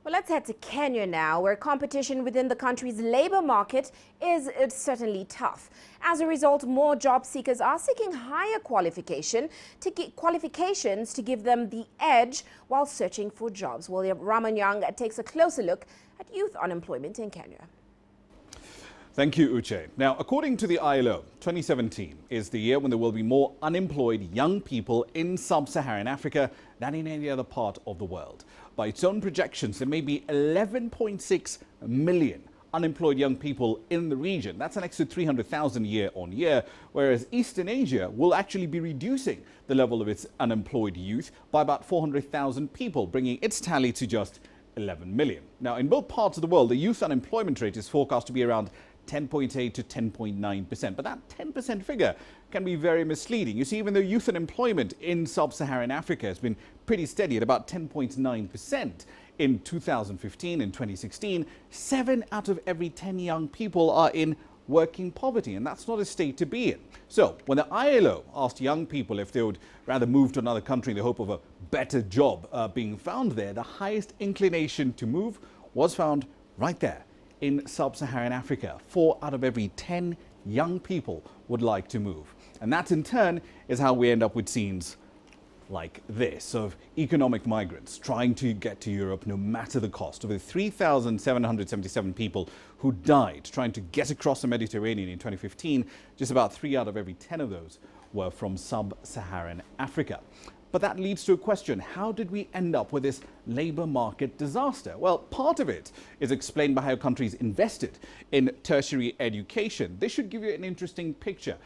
Well, let's head to Kenya now, where competition within the country's labor market is certainly tough. As a result, more job seekers are seeking higher qualifications to give them the edge while searching for jobs. Well, Ramah Nyang takes a closer look at youth unemployment in Kenya. Thank you, Uche. Now, according to the ILO, 2017 is the year when there will be more unemployed young people in sub-Saharan Africa than in any other part of the world. By its own projections, there may be 11.6 million unemployed young people in the region. That's an extra 300,000 year on year, whereas Eastern Asia will actually be reducing the level of its unemployed youth by about 400,000 people, bringing its tally to just 11 million. Now, in both parts of the world, the youth unemployment rate is forecast to be around 10.8 to 10.9%. But that 10% figure can be very misleading. You see, even though youth unemployment in sub-Saharan Africa has been pretty steady at about 10.9% in 2015 and 2016, 7 out of every 10 young people are in working poverty, and that's not a state to be in. So when the ILO asked young people if they would rather move to another country in the hope of a better job being found there, the highest inclination to move was found right there in sub-Saharan Africa. 4 out of every 10 young people would like to move. And that in turn is how we end up with scenes like this of economic migrants trying to get to Europe no matter the cost. Over 3,777 people who died trying to get across the Mediterranean in 2015, just about 3 out of every 10 of those were from sub-Saharan Africa. But that leads to a question: how did we end up with this labor market disaster? Well, part of it is explained by how countries invested in tertiary education. This should give you an interesting picture.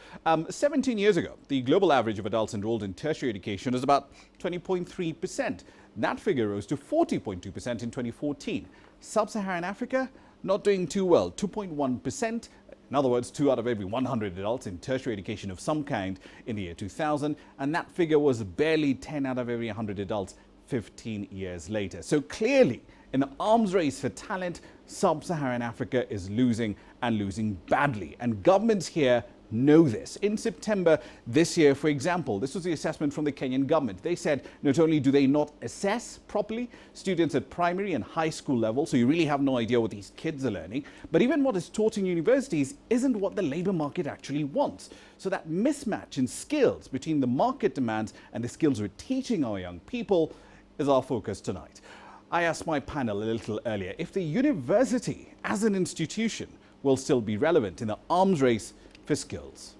17 years ago, the global average of adults enrolled in tertiary education was about 20.3%. That figure rose to 40.2% in 2014. Sub-Saharan Africa, not doing too well, 2.1%. In other words, 2 out of every 100 adults in tertiary education of some kind in the year 2000, and that figure was barely 10 out of every 100 adults 15 years later. So clearly, in the arms race for talent, sub-Saharan Africa is losing, and losing badly. And governments here know this. In September this year, for example, this was the assessment from the Kenyan government. They said not only do they not assess properly students at primary and high school level, so you really have no idea what these kids are learning, but even what is taught in universities isn't what the labor market actually wants. So that mismatch in skills between the market demands and the skills we're teaching our young people is our focus tonight. I asked my panel a little earlier if the university as an institution will still be relevant in the arms race for skills.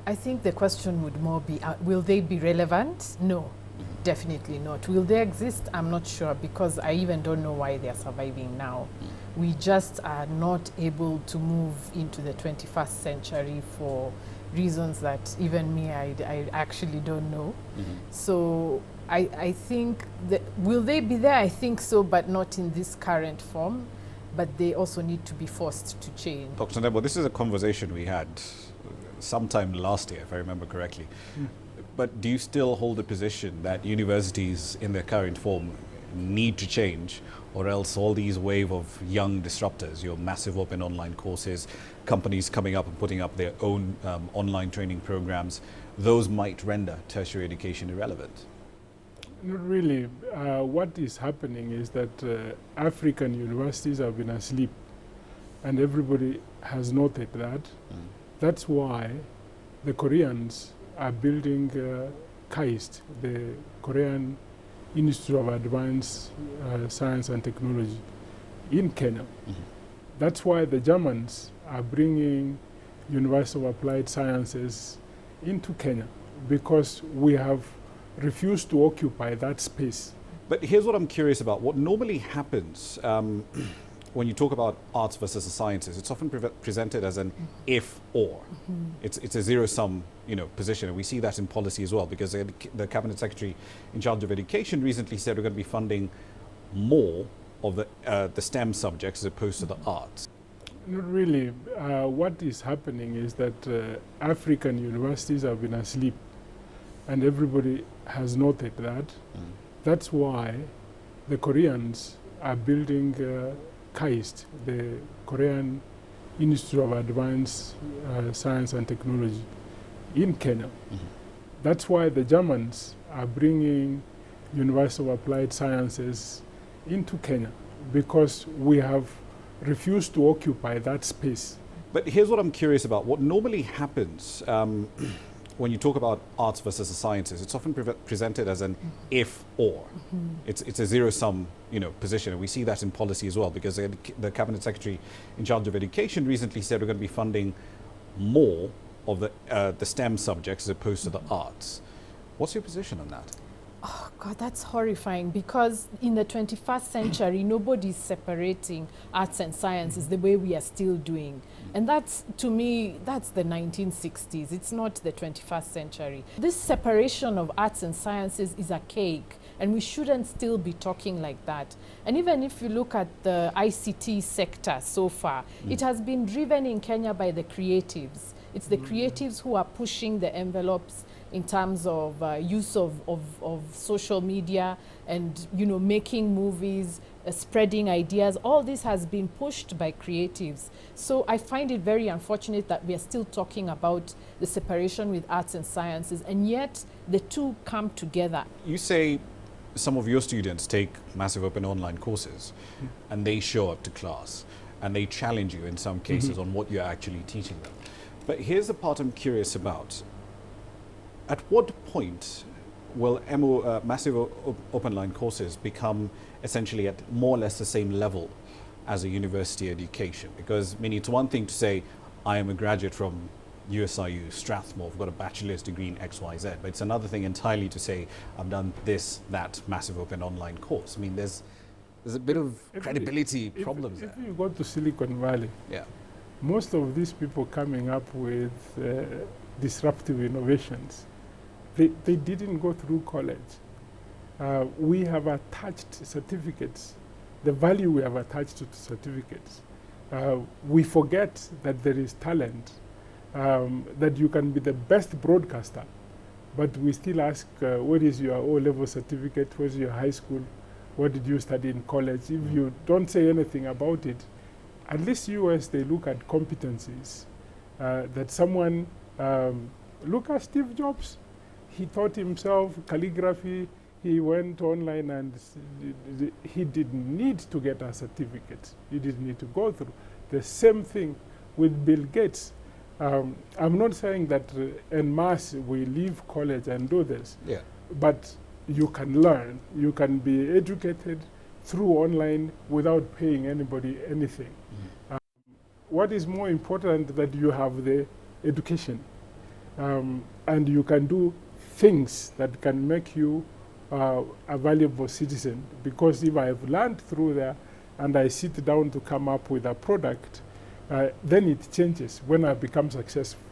I think the question would more be, will they be relevant? No, definitely not. Will they exist? I'm not sure, because I even don't know why they're surviving now. We just are not able to move into the 21st century for reasons that even me, I actually don't know. So I think that, will they be there? I think so, but not in this current form. But they also need to be forced to change. Dr. Nebo, this is a conversation we had sometime last year, if I remember correctly. But do you still hold the position that universities in their current form need to change, or else all these wave of young disruptors, your massive open online courses, companies coming up and putting up their own online training programs, those might render tertiary education irrelevant? Not really. What is happening is that African universities have been asleep, and everybody has noted that. That's why the Koreans are building KAIST, the Korean Institute of Advanced Science and Technology, in Kenya. That's why the Germans are bringing University of Applied Sciences into Kenya, because we have refused to occupy that space. But here's what I'm curious about. What normally happens when you talk about arts versus the sciences, it's often presented as an if/or. It's a zero-sum, position, and we see that in policy as well, because the cabinet secretary in charge of education recently said we're going to be funding more of the STEM subjects as opposed to the arts. Not really. What is happening is that African universities have been asleep, and everybody has noted that. That's why the Koreans are building KAIST, the Korean Institute of Advanced Science and Technology, in Kenya. That's why the Germans are bringing University of Applied Sciences into Kenya because we have refused to occupy that space. But here's what I'm curious about. What normally happens when you talk about arts versus the sciences, it's often presented as an if/or. It's a zero-sum, position, and we see that in policy as well, because the cabinet secretary in charge of education recently said we're going to be funding more of the STEM subjects as opposed to the arts. What's your position on that? Oh God, that's horrifying, because in the 21st century, nobody's separating arts and sciences the way we are still doing. And that's, to me, that's the 1960s. It's not the 21st century. This separation of arts and sciences is archaic, and we shouldn't still be talking like that. And even if you look at the ICT sector so far, it has been driven in Kenya by the creatives. It's the creatives who are pushing the envelopes in terms of use of social media and, making movies, spreading ideas. All this has been pushed by creatives. So I find it very unfortunate that we are still talking about the separation with arts and sciences, and yet the two come together. You say some of your students take massive open online courses and they show up to class and they challenge you in some cases on what you're actually teaching them. But here's the part I'm curious about. At what point will massive open line courses become essentially at more or less the same level as a university education? Because, it's one thing to say, I am a graduate from USIU, Strathmore, I've got a bachelor's degree in XYZ, but it's another thing entirely to say, I've done this, that massive open online course. There's a bit of credibility problems there. If you go to Silicon Valley, most of these people coming up with disruptive innovations, they didn't go through college. We have attached certificates, the value we have attached to certificates. We forget that there is talent, that you can be the best broadcaster, but we still ask, what is your O-level certificate, what is your high school, what did you study in college? If you don't say anything about it, at least US, they look at competencies. That someone, look at Steve Jobs. He taught himself calligraphy. He went online and he didn't need to get a certificate. He didn't need to go through. The same thing with Bill Gates. I'm not saying that en masse we leave college and do this, but you can learn. You can be educated through online without paying anybody anything. What is more important that you have the education, and you can do things that can make you a valuable citizen. Because if I have learned through there and I sit down to come up with a product, then it changes when I become successful.